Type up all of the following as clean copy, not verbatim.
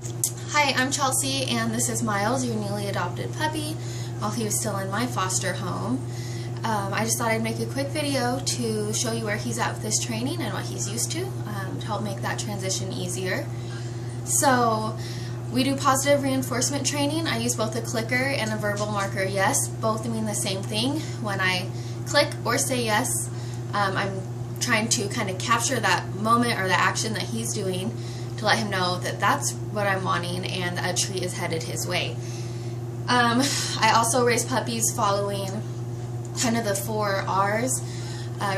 Hi, I'm Chelsea, and this is Miles, your newly adopted puppy, while he was still in my foster home. I just thought I'd make a quick video to show you where he's at with this training and what he's used to help make that transition easier. So, we do positive reinforcement training. I use both a clicker and a verbal marker yes. Both mean the same thing. When I click or say yes, I'm trying to kind of capture that moment or the action that he's doing to let him know that that's what I'm wanting and that a treat is headed his way. I also raise puppies following kind of the 4 R's,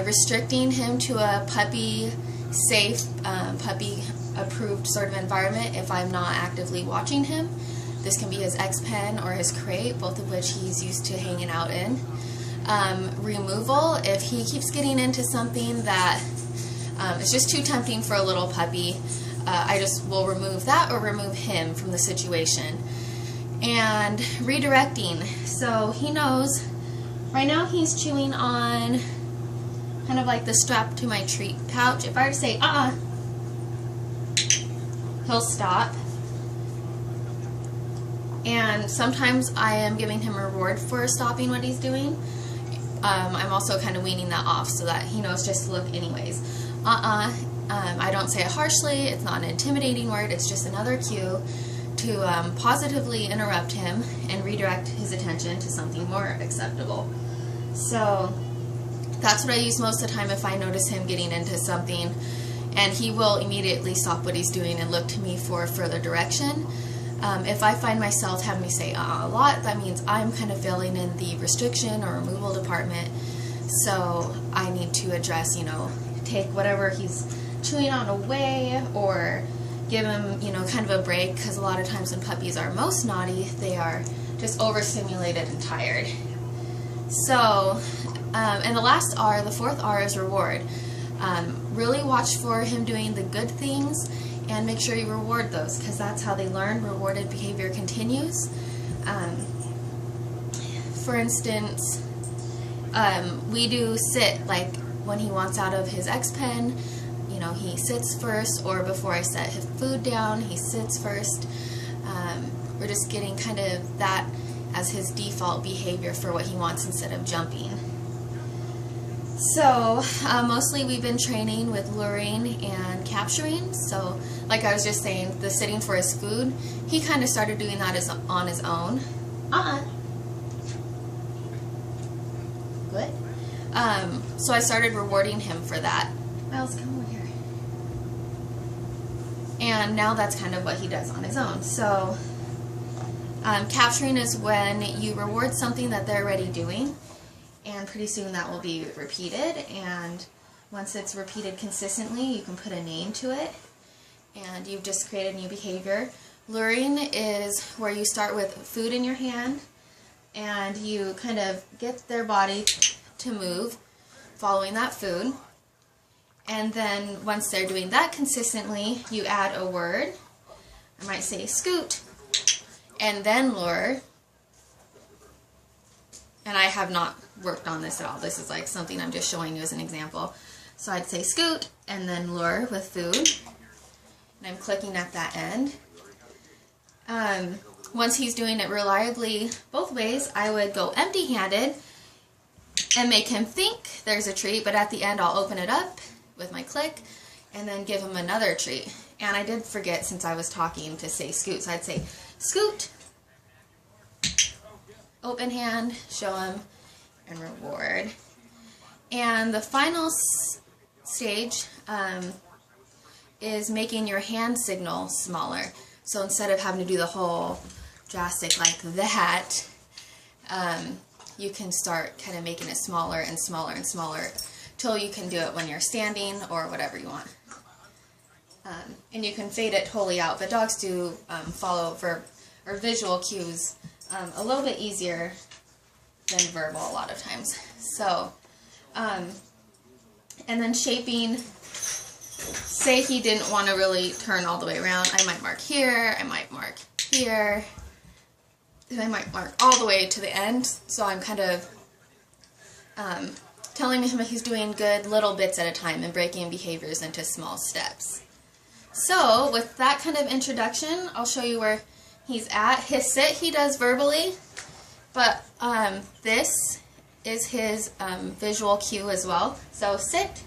restricting him to a puppy-safe, puppy-approved sort of environment if I'm not actively watching him. This can be his X-pen or his crate, both of which he's used to hanging out in. Removal, if he keeps getting into something that is just too tempting for a little puppy, I just will remove that or remove him from the situation. And redirecting, so he knows, right now he's chewing on kind of like the strap to my treat pouch. If I were to say, he'll stop. And sometimes I am giving him a reward for stopping what he's doing. I'm also kind of weaning that off so that he knows just to look anyways. I don't say it harshly, it's not an intimidating word, it's just another cue to positively interrupt him and redirect his attention to something more acceptable. So that's what I use most of the time if I notice him getting into something, and he will immediately stop what he's doing and look to me for further direction. If I find myself having to say a lot, that means I'm kind of failing in the restriction or removal department, so I need to address, take whatever he's chewing on away or give him, kind of a break, because a lot of times when puppies are most naughty, they are just overstimulated and tired. So, and the last R, the 4th R, is reward. Really watch for him doing the good things and make sure you reward those, because that's how they learn. Rewarded behavior continues. For instance, we do sit, like when he wants out of his X-pen, he sits first, or before I set his food down, he sits first. We're just getting kind of that as his default behavior for what he wants instead of jumping. So, mostly we've been training with luring and capturing. So, like I was just saying, the sitting for his food, he kind of started doing that on his own. Good. So I started rewarding him for that. Miles, come over here. And now that's kind of what he does on his own. So, capturing is when you reward something that they're already doing, and pretty soon that will be repeated, and once it's repeated consistently, you can put a name to it, and you've just created new behavior. Luring is where you start with food in your hand, and you kind of get their body to move following that food. And then once they're doing that consistently, you add a word. I might say scoot, and then lure. And I have not worked on this at all. This is like something I'm just showing you as an example. So I'd say scoot, and then lure with food. And I'm clicking at that end. Once he's doing it reliably both ways, I would go empty-handed and make him think there's a treat, but at the end I'll open it up with my click and then give him another treat. And I did forget, since I was talking, to say scoot, so I'd say scoot, open hand, show him, and reward. And the final stage is making your hand signal smaller. So instead of having to do the whole drastic like that, you can start kind of making it smaller and smaller and smaller till you can do it when you're standing or whatever you want. And you can fade it totally out, but dogs do follow or visual cues a little bit easier than verbal a lot of times. So, and then shaping, say he didn't want to really turn all the way around, I might mark here, I might mark here, and I might mark all the way to the end. So I'm kind of telling him he's doing good little bits at a time and breaking behaviors into small steps. So with that kind of introduction, I'll show you where he's at. His sit he does verbally, but this is his visual cue as well. So sit,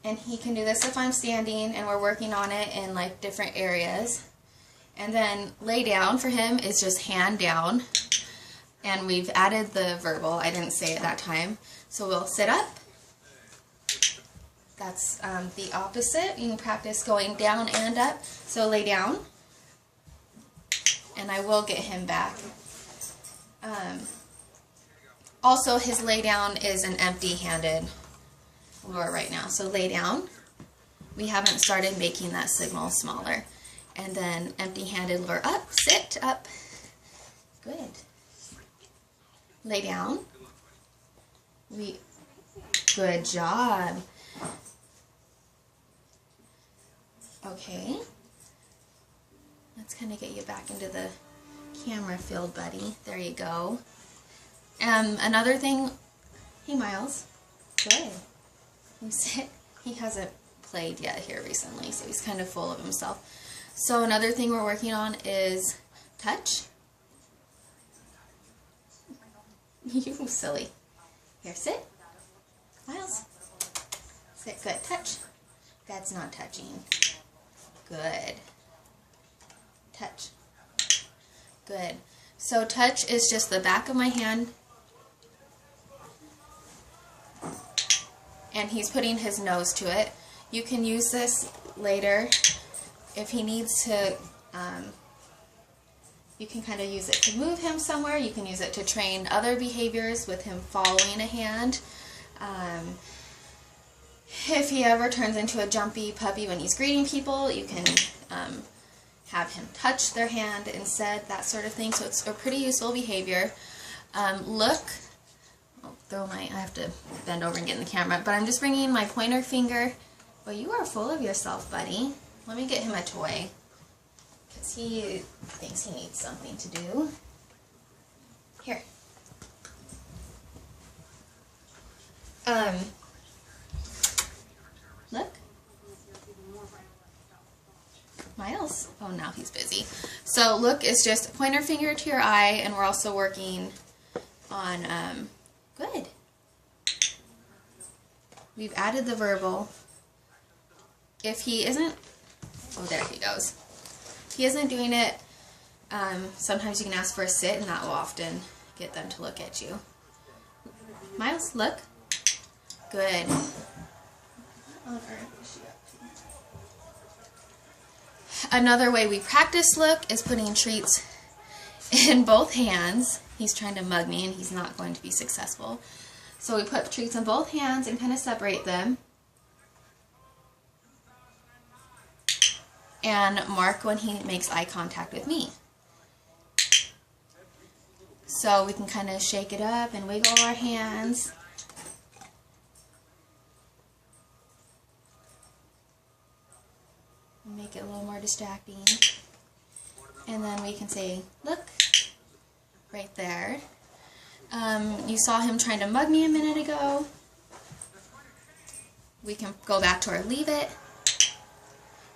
and he can do this if I'm standing and we're working on it in like different areas. And then lay down for him is just hand down, and we've added the verbal. I didn't say it that time. So we'll sit up. That's the opposite. You can practice going down and up. So lay down, and I will get him back. Also, his lay down is an empty-handed lure right now. So lay down. We haven't started making that signal smaller. And then empty-handed lure up, sit up. Good. Lay down. Good job. Okay. Let's kind of get you back into the camera field, buddy. There you go. Another thing, hey Miles. Good. You sit. He hasn't played yet here recently, so he's kind of full of himself. So another thing we're working on is touch. You silly. Here, sit. Miles. Sit. Good. Touch. That's not touching. Good. Touch. Good. So touch is just the back of my hand, and he's putting his nose to it. You can use this later if he needs to. You can kind of use it to move him somewhere. You can use it to train other behaviors with him following a hand. If he ever turns into a jumpy puppy when he's greeting people, you can have him touch their hand instead, that sort of thing. So it's a pretty useful behavior. Look. I have to bend over and get in the camera, but I'm just bringing my pointer finger. Well, you are full of yourself, buddy. Let me get him a toy, because he thinks he needs something to do. Here. Look. Miles. Oh, now he's busy. So look is just pointer finger to your eye, and we're also working on, good. We've added the verbal. If he isn't, oh, there he goes. If he isn't doing it, sometimes you can ask for a sit, and that will often get them to look at you. Miles, look. Good. Another way we practice look is putting treats in both hands. He's trying to mug me, and he's not going to be successful. So we put treats in both hands and kind of separate them. And mark when he makes eye contact with me. So we can kind of shake it up and wiggle our hands. Make it a little more distracting. And then we can say, look, right there. You saw him trying to mug me a minute ago. We can go back to our leave it.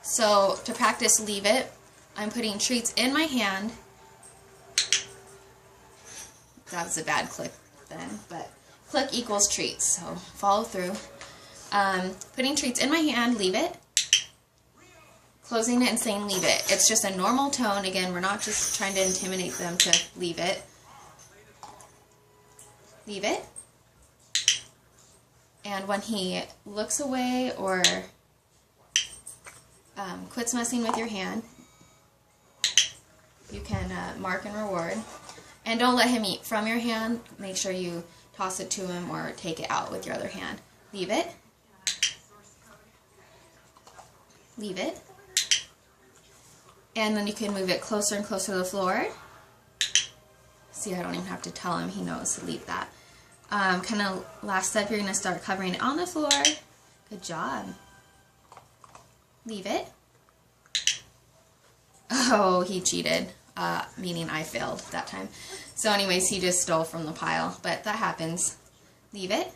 So to practice leave it, I'm putting treats in my hand. That was a bad click then, but click equals treats, so follow through. Putting treats in my hand, leave it. Closing it and saying leave it. It's just a normal tone. Again, we're not just trying to intimidate them to leave it. Leave it. And when he looks away or quits messing with your hand, you can mark and reward. And don't let him eat from your hand. Make sure you toss it to him or take it out with your other hand. Leave it. Leave it. And then you can move it closer and closer to the floor. See, I don't even have to tell him, he knows to leave that. Kind of last step, you're going to start covering it on the floor. Good job. Leave it. Oh, he cheated, meaning I failed that time. So anyways, he just stole from the pile, but that happens. Leave it.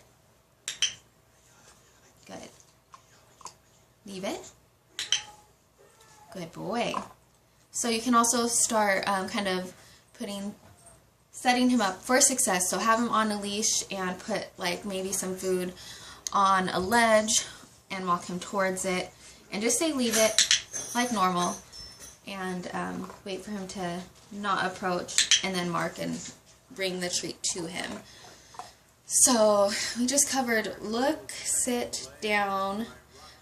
Good. Leave it. Good boy. So you can also start kind of setting him up for success. So have him on a leash and put like maybe some food on a ledge and walk him towards it. And just say leave it like normal and wait for him to not approach and then mark and bring the treat to him. So we just covered look, sit, down.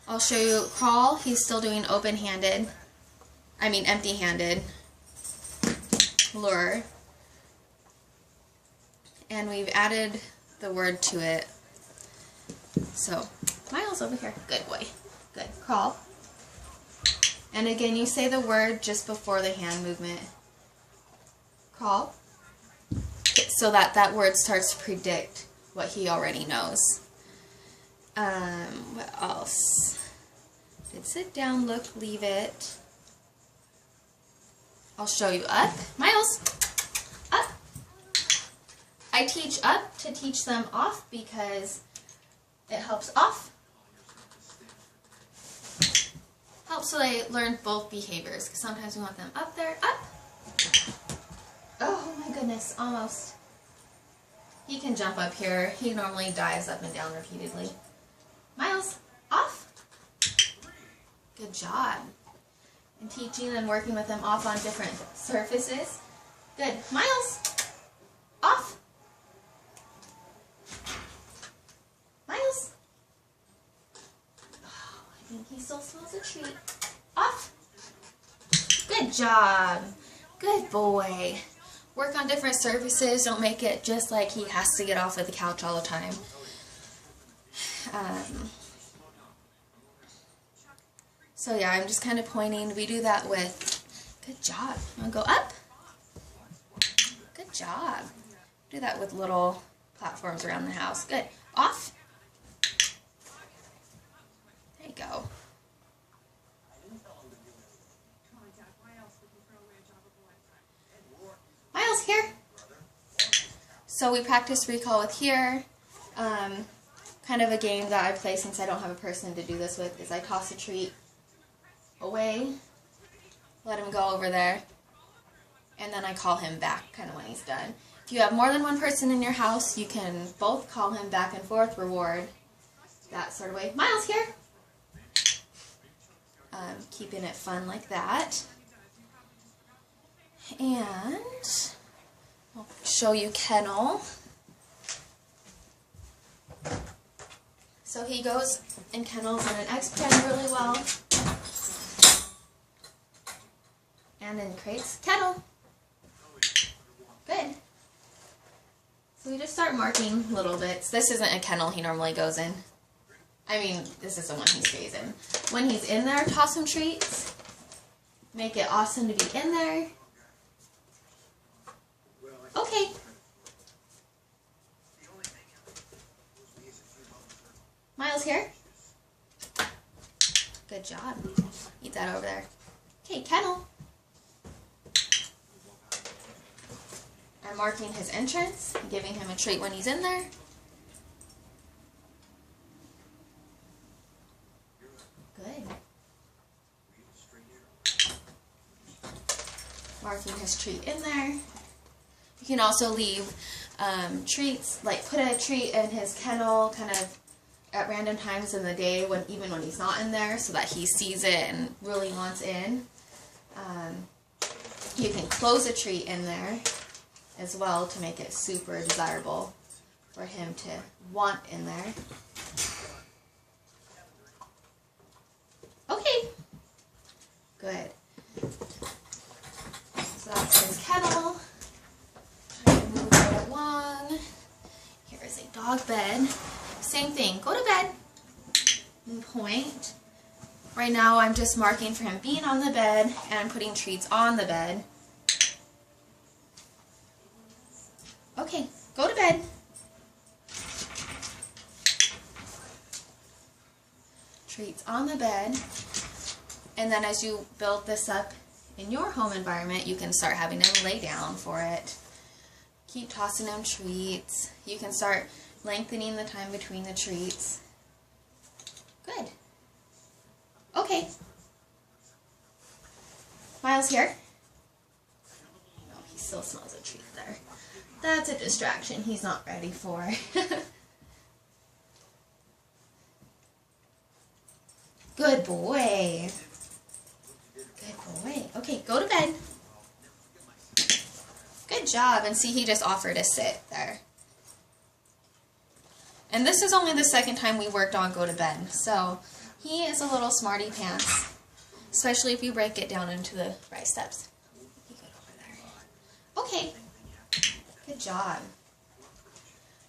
I'll show you crawl. He's still doing empty-handed lure. And we've added the word to it. So Miles over here. Good boy. Good. Crawl. And again, you say the word just before the hand movement. Crawl. So that word starts to predict what he already knows. What else? Did sit down, look, leave it. I'll show you up. Miles, up. I teach up to teach them off because it helps off. Helps so they learn both behaviors. Because sometimes we want them up there, up. Oh my goodness, almost. He can jump up here. He normally dives up and down repeatedly. Miles, off. Good job. And teaching and working with them off on different surfaces. Good. Miles, off. Miles. Oh, I think he still smells a treat. Off. Good job. Good boy. Work on different surfaces. Don't make it just like he has to get off of the couch all the time. So yeah, I'm just kind of pointing. We do that with, good job. You want to go up? Good job. Do that with little platforms around the house. Good. Off. There you go. Miles, here. So we practice recall with here. Kind of a game that I play since I don't have a person to do this with is I toss a treat away, let him go over there, and then I call him back kind of when he's done. If you have more than one person in your house, you can both call him back and forth, reward, that sort of way. Miles, here. Keeping it fun like that. And I'll show you kennel. So he goes in kennels in an X pen really well. And in crates, kennel. Good. So we just start marking little bits. This isn't a kennel he normally goes in. I mean, this is the one he stays in. When he's in there, toss him treats. Make it awesome to be in there. Okay. Miles, here. Good job. Eat that over there. Okay, kennel. I'm marking his entrance, giving him a treat when he's in there. Good. Marking his treat in there. You can also leave treats, like put a treat in his kennel kind of at random times in the day, even when he's not in there, so that he sees it and really wants in. You can close a treat in there as well to make it super desirable for him to want in there. Okay. Good. So that's his kennel. Try to move right along. Here is a dog bed. Same thing. Go to bed and point. Right now I'm just marking for him being on the bed and I'm putting treats on the bed. Okay, go to bed. Treats on the bed. And then as you build this up in your home environment, you can start having him lay down for it. Keep tossing him treats. You can start lengthening the time between the treats. Good. Okay. Miles here. Oh, he still smells a treat there. That's a distraction he's not ready for. Good boy. Good boy. Okay, go to bed. Good job. And see, he just offered to sit there. And this is only the second time we worked on go to bed. So he is a little smarty pants. Especially if you break it down into the right steps. You go over there. Okay. Good job.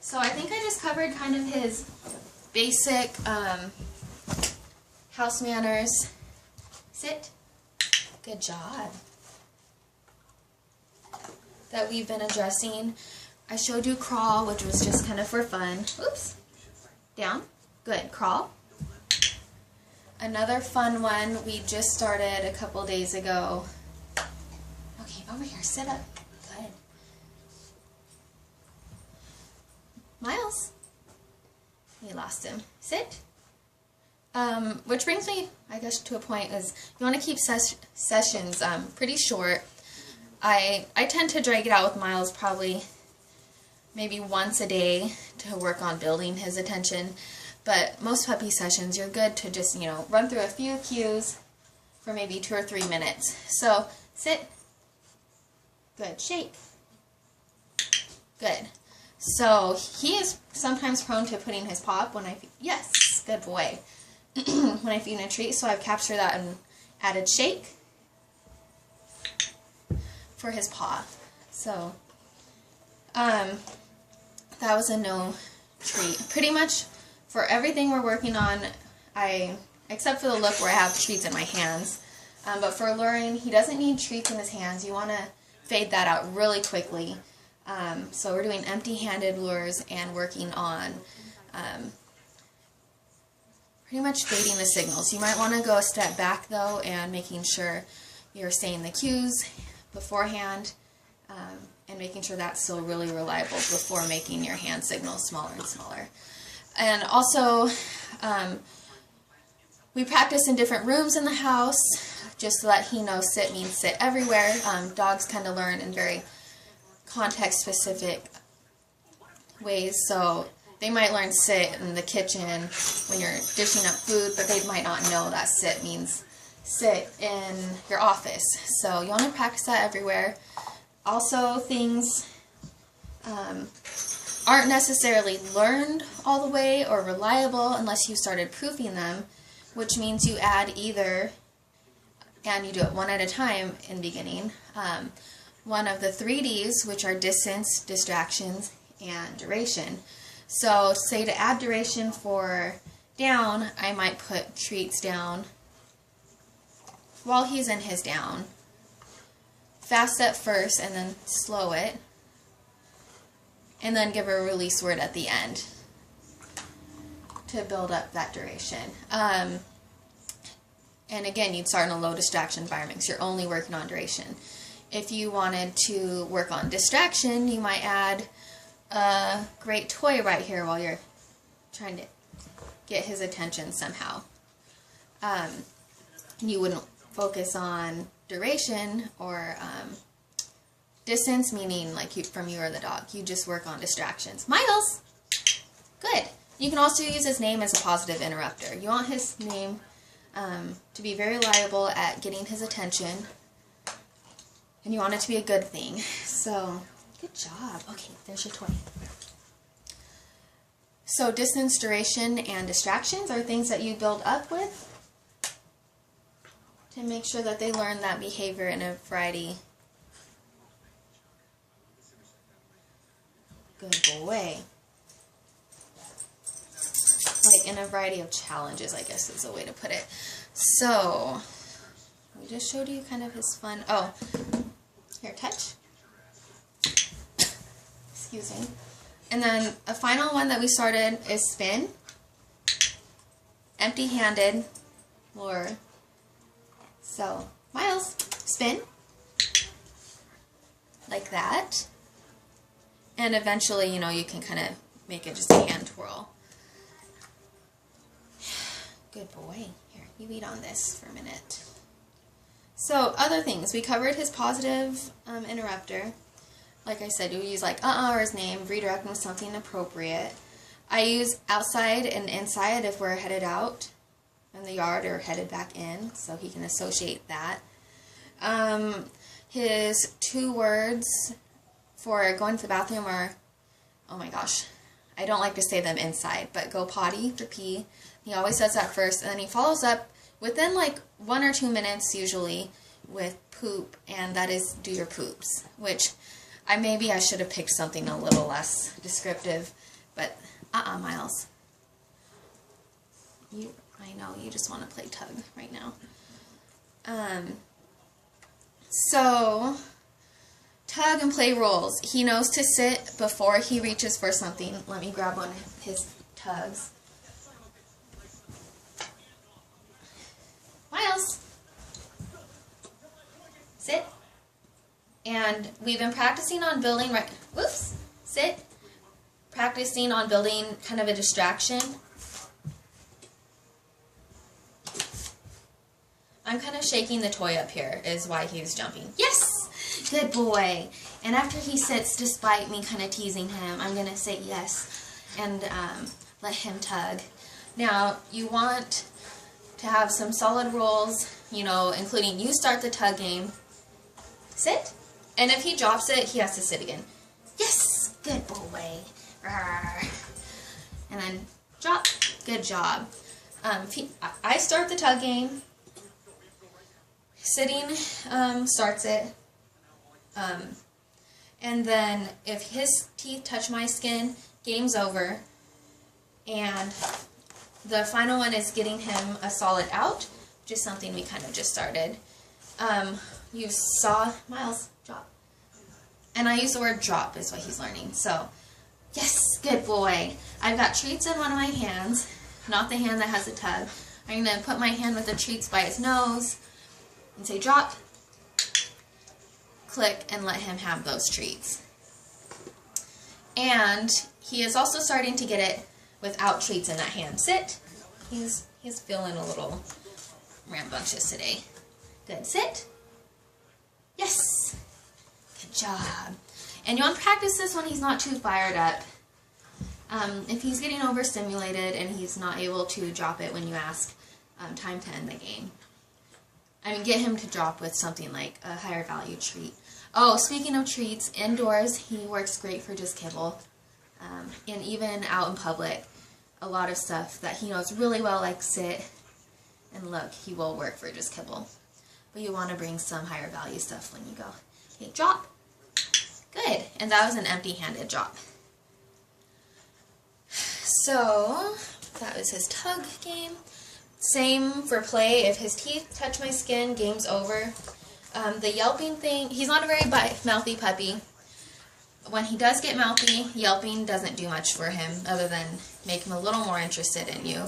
So I think I just covered kind of his basic house manners. Sit. Good job. That we've been addressing. I showed you crawl, which was just kind of for fun. Oops. Down. Good. Crawl. Another fun one we just started a couple days ago. Okay, over here. Sit up. Good. Miles. We lost him. Sit. Which brings me, I guess, to a point is you want to keep sessions pretty short. I tend to drag it out with Miles probably maybe once a day to work on building his attention. But most puppy sessions, you're good to just, run through a few cues for maybe 2 or 3 minutes. So, sit. Good. Shake. Good. So, he is sometimes prone to putting his paw up when I feed. Yes, good boy. When I feed him a treat, so I've captured that and added shake for his paw. So, that was a no treat. Pretty much for everything we're working on, except for the look where I have treats in my hands, but for luring, he doesn't need treats in his hands. You want to fade that out really quickly. So we're doing empty-handed lures and working on pretty much fading the signals. You might want to go a step back though and making sure you're saying the cues beforehand and making sure that's still really reliable before making your hand signals smaller and smaller. And also, we practice in different rooms in the house just to let he know sit means sit everywhere. Dogs kind of learn in very context-specific ways, so they might learn sit in the kitchen when you're dishing up food, but they might not know that sit means sit in your office. So you want to practice that everywhere. Also, things aren't necessarily learned all the way or reliable unless you started proofing them, which means you add either, and you do it one at a time in the beginning, one of the 3Ds, which are distance, distractions, and duration. So say to add duration for down, I might put treats down while he's in his down. Fast step first and then slow it. And then give a release word at the end to build up that duration. And again, you'd start in a low distraction environment because you're only working on duration. If you wanted to work on distraction, you might add a great toy right here while you're trying to get his attention somehow. You wouldn't focus on duration or distance, meaning like from you or the dog. You just work on distractions. Miles! Good. You can also use his name as a positive interrupter. You want his name to be very reliable at getting his attention, and you want it to be a good thing. So, good job. Okay, there's your toy. So distance, duration, and distractions are things that you build up with to make sure that they learn that behavior in a variety. Good boy. Like in a variety of challenges, I guess is a way to put it. So, we just showed you kind of his fun. Oh, here, touch. Excuse me. And then a final one that we started is spin. Empty-handed lure. So, Miles, spin. Like that. And eventually, you know, you can kind of make it just a hand twirl. Good boy. Here. you eat on this for a minute. So, other things. We covered his positive interrupter. Like I said, you use like or his name, redirect him with something appropriate. I use outside and inside if we're headed out in the yard or headed back in, so he can associate that. His 2 words for going to the bathroom are, oh my gosh, I don't like to say them inside, but go potty for pee. He always says that first, and then he follows up within like 1 or 2 minutes usually with poop, and that is do your poops, which maybe I should have picked something a little less descriptive, but Miles. I know, you just want to play tug right now. So, tug and play roles. He knows to sit before he reaches for something. Let me grab one of his tugs. Miles, sit. And we've been practicing on building, sit. Practicing on building kind of a distraction. I'm kind of shaking the toy up here is why he's jumping. Yes! Good boy. And after he sits, despite me kind of teasing him, I'm going to say yes and let him tug. Now, you want to have some solid rules, including you start the tug game. Sit. And if he drops it, he has to sit again. Yes! Good boy. And then drop. Good job. I start the tug game. Sitting starts it. And then if his teeth touch my skin, game's over. And the final one is getting him a solid out, which is something we kind of just started. You saw, Miles, drop. And I use the word drop is what he's learning. So, yes, good boy. I've got treats in one of my hands, not the hand that has the tug. I'm going to put my hand with the treats by his nose and say drop, click, and let him have those treats. And he is also starting to get it without treats in that hand. Sit. He's feeling a little rambunctious today. Good. Sit. Yes. Good job. And you want to practice this when he's not too fired up. If he's getting overstimulated and he's not able to drop it when you ask, time to end the game. Get him to drop with something like a higher value treat. Oh, speaking of treats, indoors he works great for just kibble. And even out in public, a lot of stuff that he knows really well, like sit and look, he will work for just kibble. But you want to bring some higher value stuff when you go. Okay, drop. Good. And that was an empty-handed drop. So, that was his tug game. Same for play. If his teeth touch my skin, game's over. The yelping thing, he's not a very mouthy puppy. When he does get mouthy, yelping doesn't do much for him other than make him a little more interested in you.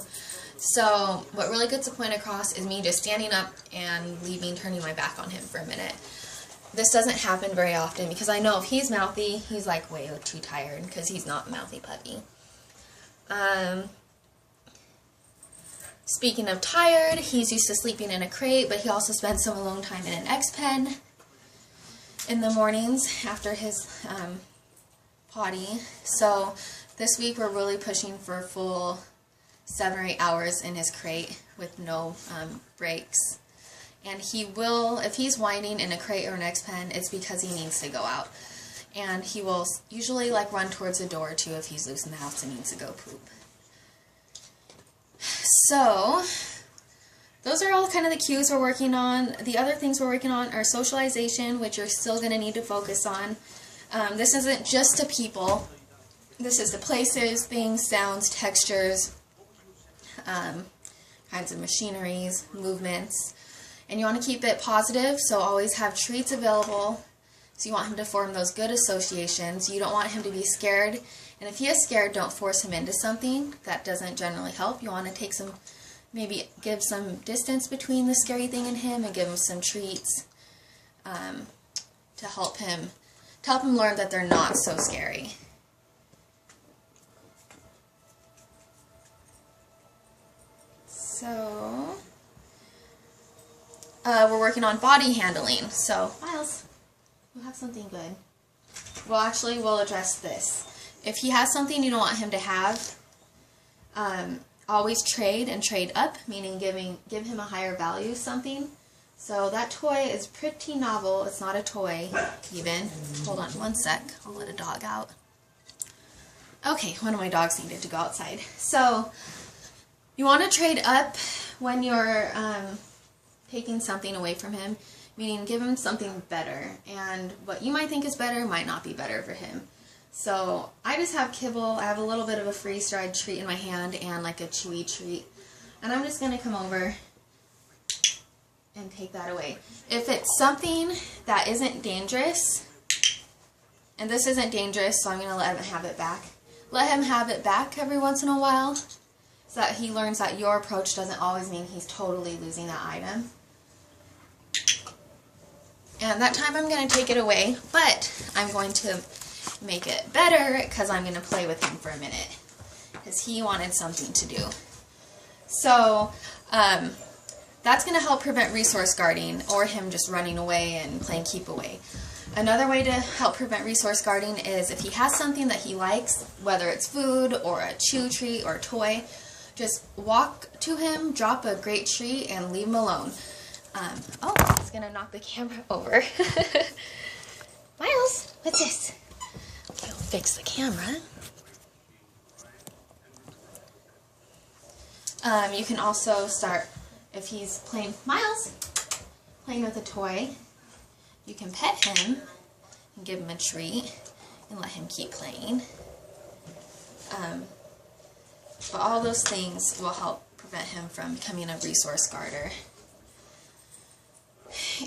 So what really gets the point across is me just standing up and leaving, turning my back on him for a minute. This doesn't happen very often because I know if he's mouthy, he's like way too tired because he's not a mouthy puppy. Speaking of tired, he's used to sleeping in a crate, but he also spends some alone time in an X-pen in the mornings after his potty. So this week we're really pushing for a full 7 or 8 hours in his crate with no breaks. And he will, if he's whining in a crate or an X-pen, it's because he needs to go out. And he will usually like run towards the door too if he's loose in the house and needs to go poop. So, those are all kind of the cues we're working on. The other things we're working on are socialization, which you're still going to need to focus on. This isn't just to people. This is to places, things, sounds, textures, kinds of machineries, movements. And you want to keep it positive, so always have treats available. So you want him to form those good associations. You don't want him to be scared. And if he is scared, don't force him into something. That doesn't generally help. You want to take some, maybe give some distance between the scary thing and him and give him some treats to help him learn that they're not so scary. So, we're working on body handling. So, Miles, you have something good. Well, actually, we'll address this. If he has something you don't want him to have, always trade and trade up, meaning give him a higher value something. So that toy is pretty novel. It's not a toy, even. Hold on one sec. I'll let a dog out. Okay, one of my dogs needed to go outside. So you want to trade up when you're taking something away from him, meaning give him something better. And what you might think is better might not be better for him. So I just have kibble. I have a little bit of a freeze-dried treat in my hand and like a chewy treat. And I'm just going to come over and take that away. If it's something that isn't dangerous, and this isn't dangerous, so I'm going to let him have it back. Let him have it back every once in a while so that he learns that your approach doesn't always mean he's totally losing that item. And that time I'm going to take it away, but I'm going to make it better because I'm going to play with him for a minute because he wanted something to do. So that's going to help prevent resource guarding or him just running away and playing keep away. Another way to help prevent resource guarding is if he has something that he likes, whether it's food or a chew treat or a toy, just walk to him, drop a great treat, and leave him alone. Oh, he's going to knock the camera over. Miles, what's this? Okay, I'll fix the camera. You can also start, if he's playing, Miles, playing with a toy, you can pet him and give him a treat and let him keep playing. But all those things will help prevent him from becoming a resource guarder.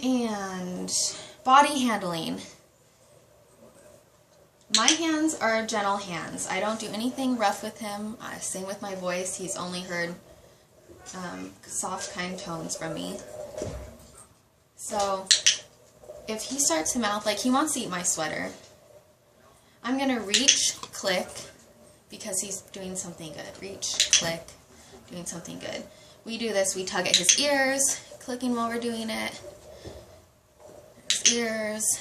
And body handling. My hands are gentle hands. I don't do anything rough with him. I sing with my voice. He's only heard soft, kind tones from me. So if he starts to mouth, like he wants to eat my sweater, I'm going to reach, click, because he's doing something good. Reach, click, doing something good. We do this, we tug at his ears, clicking while we're doing it. His ears.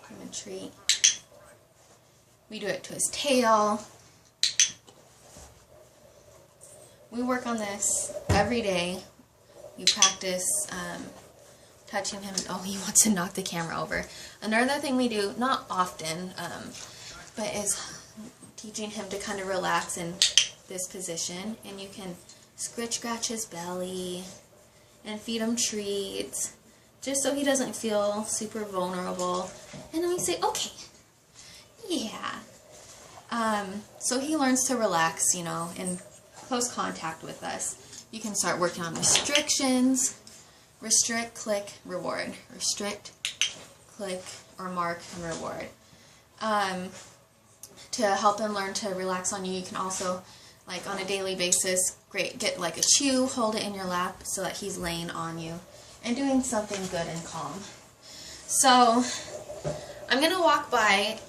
Give him a treat. We do it to his tail. We work on this every day. We practice touching him. Oh, he wants to knock the camera over. Another thing we do, not often, but is teaching him to kind of relax in this position. And you can scratch his belly and feed him treats just so he doesn't feel super vulnerable. And then we say, okay, yeah. So he learns to relax, you know, in close contact with us. You can start working on restrictions. Restrict, click, reward. Restrict, click, or mark, and reward. To help him learn to relax on you, you can also, like on a daily basis, get like a chew, hold it in your lap so that he's laying on you and doing something good and calm. So I'm going to walk by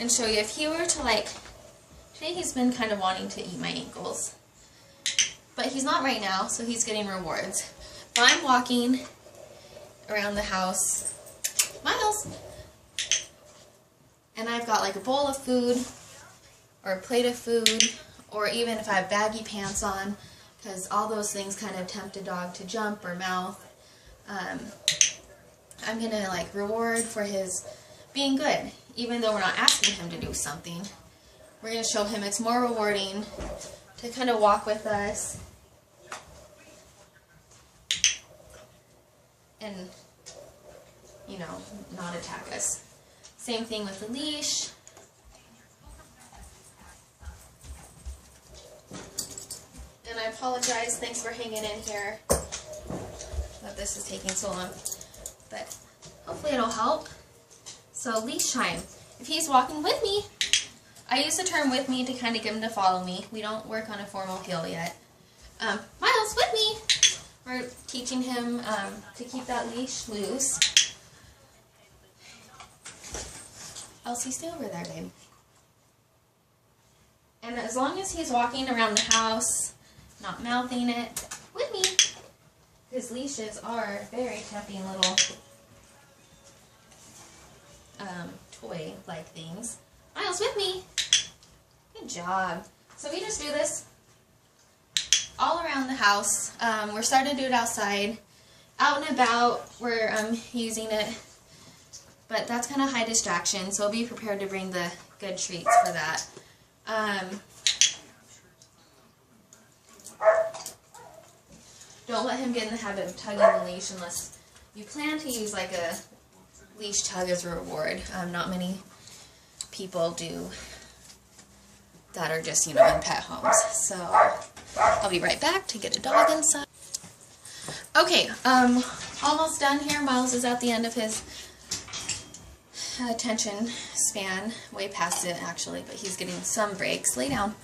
and show you if he were to like, today he's been kind of wanting to eat my ankles. But he's not right now, so he's getting rewards. If I'm walking around the house, Miles, and I've got like a bowl of food or a plate of food, or even if I have baggy pants on, because all those things kind of tempt a dog to jump or mouth, I'm going to like reward for his being good. Even though we're not asking him to do something, we're going to show him it's more rewarding to kind of walk with us and, you know, not attack us. Same thing with the leash. And I apologize, thanks for hanging in here, that this is taking so long, but hopefully it'll help. So leash time. If he's walking with me, I use the term with me to kind of get him to follow me. We don't work on a formal heel yet. Miles, with me! We're teaching him to keep that leash loose. Elsie, stay over there, babe. And as long as he's walking around the house, not mouthing it, with me, his leashes are very tempting little toy-like things. Miles, with me. Good job. So we just do this all around the house. We're starting to do it outside. Out and about, we're using it. But that's kind of high distraction, so be prepared to bring the good treats for that. Don't let him get in the habit of tugging the leash unless you plan to use like a leash tug as a reward. Not many people do that are just, you know, in pet homes. So I'll be right back to get a dog inside. Okay, almost done here. Miles is at the end of his attention span, way past it actually, but he's getting some breaks. Lay down.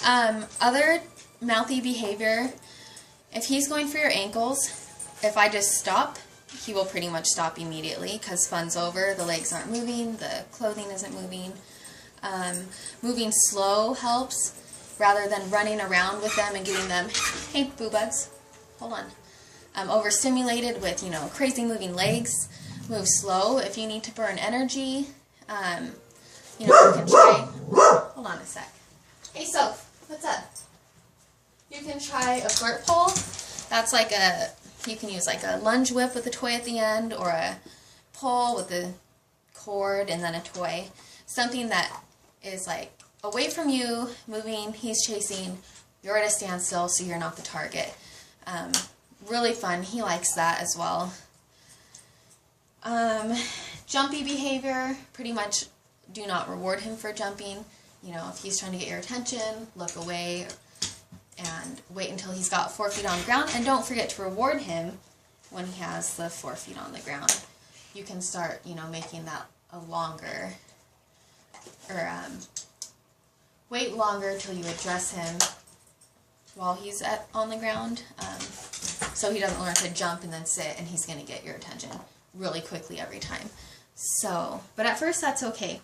Other mouthy behavior, if he's going for your ankles, if I just stop, he will pretty much stop immediately because fun's over, the legs aren't moving, the clothing isn't moving. Moving slow helps rather than running around with them and getting them, hey boo buds, hold on, overstimulated with, you know, crazy moving legs. Move slow. If you need to burn energy, you know, you can try, hold on a sec. Hey Soph, what's up? You can try a flirt pole. That's like a, you can use like a lunge whip with a toy at the end, or a pole with a cord and then a toy. Something that is like away from you, moving, he's chasing, you're at a standstill so you're not the target. Really fun. He likes that as well. Jumpy behavior, pretty much do not reward him for jumping. You know, if he's trying to get your attention, look away and wait until he's got 4 feet on the ground. And don't forget to reward him when he has the 4 feet on the ground. You can start, you know, making that a longer, or wait longer till you address him while he's on the ground, so he doesn't learn to jump and then sit, and he's going to get your attention really quickly every time. So, but at first that's okay.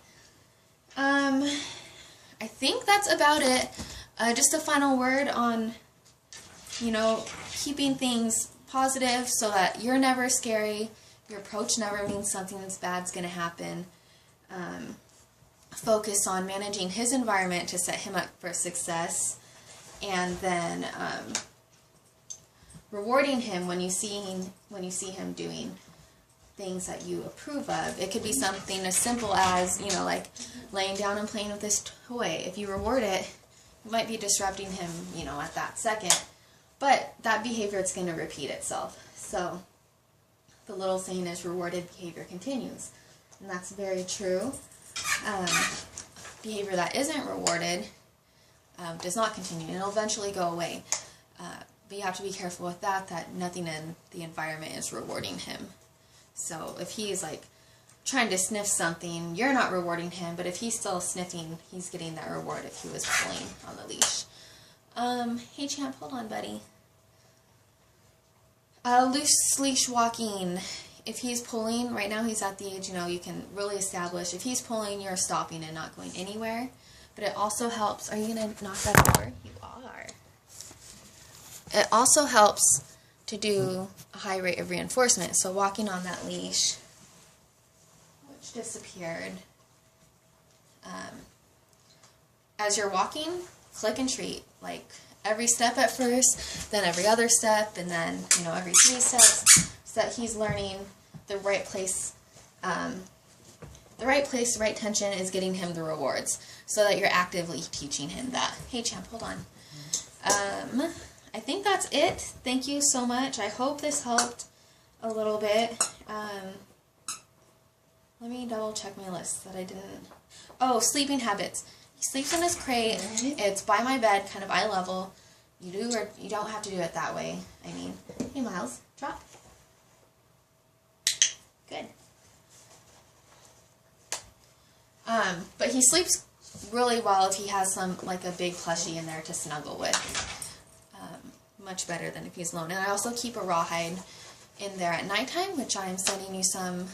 I think that's about it. Just a final word on, you know, keeping things positive so that you're never scary, your approach never means something that's bad's going to happen. Focus on managing his environment to set him up for success, and then rewarding him when you see him doing things that you approve of. It could be something as simple as, you know, like laying down and playing with this toy. If you reward it, you might be disrupting him, you know, at that second, but that behavior, it's going to repeat itself. So the little saying is, rewarded behavior continues, and that's very true. Behavior that isn't rewarded does not continue, and it'll eventually go away. But you have to be careful with that, that nothing in the environment is rewarding him. So if he's like trying to sniff something, you're not rewarding him, but if he's still sniffing, he's getting that reward if he was pulling on the leash. Hey champ, hold on buddy. Loose leash walking. If he's pulling, right now he's at the age, you know, you can really establish, if he's pulling, you're stopping and not going anywhere. But it also helps, are you going to knock that over? You are. It also helps to do a high rate of reinforcement. So walking on that leash, which disappeared, as you're walking, click and treat, like every step at first, then every other step, and then, you know, every 3 steps, so that he's learning the right place. The right place, the right tension is getting him the rewards, so that you're actively teaching him that. Hey champ, hold on. I think that's it. Thank you so much. I hope this helped a little bit. Let me double check my list that I didn't. Oh, sleeping habits. He sleeps in his crate. It's by my bed, kind of eye level. You do or you don't have to do it that way. I mean, hey Miles, drop. Good. But he sleeps really well if he has some, like a big plushie in there to snuggle with. Much better than if he's alone. And I also keep a rawhide in there at nighttime, which I'm sending you some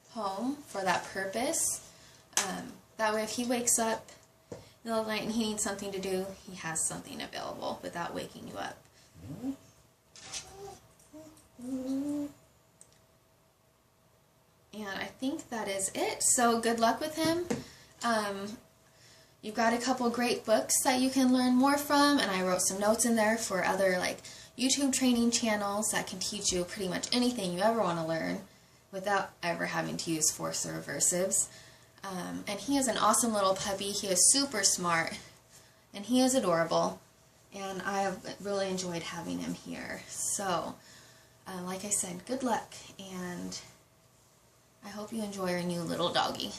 home for that purpose. That way if he wakes up in the middle of the night and he needs something to do, he has something available without waking you up. think that is it. So good luck with him. You've got a couple great books that you can learn more from, and I wrote some notes in there for other like YouTube training channels that can teach you pretty much anything you ever want to learn without ever having to use force or aversives. And he is an awesome little puppy. He is super smart, and he is adorable, and I have really enjoyed having him here. So, like I said, good luck, and I hope you enjoy your new little doggy.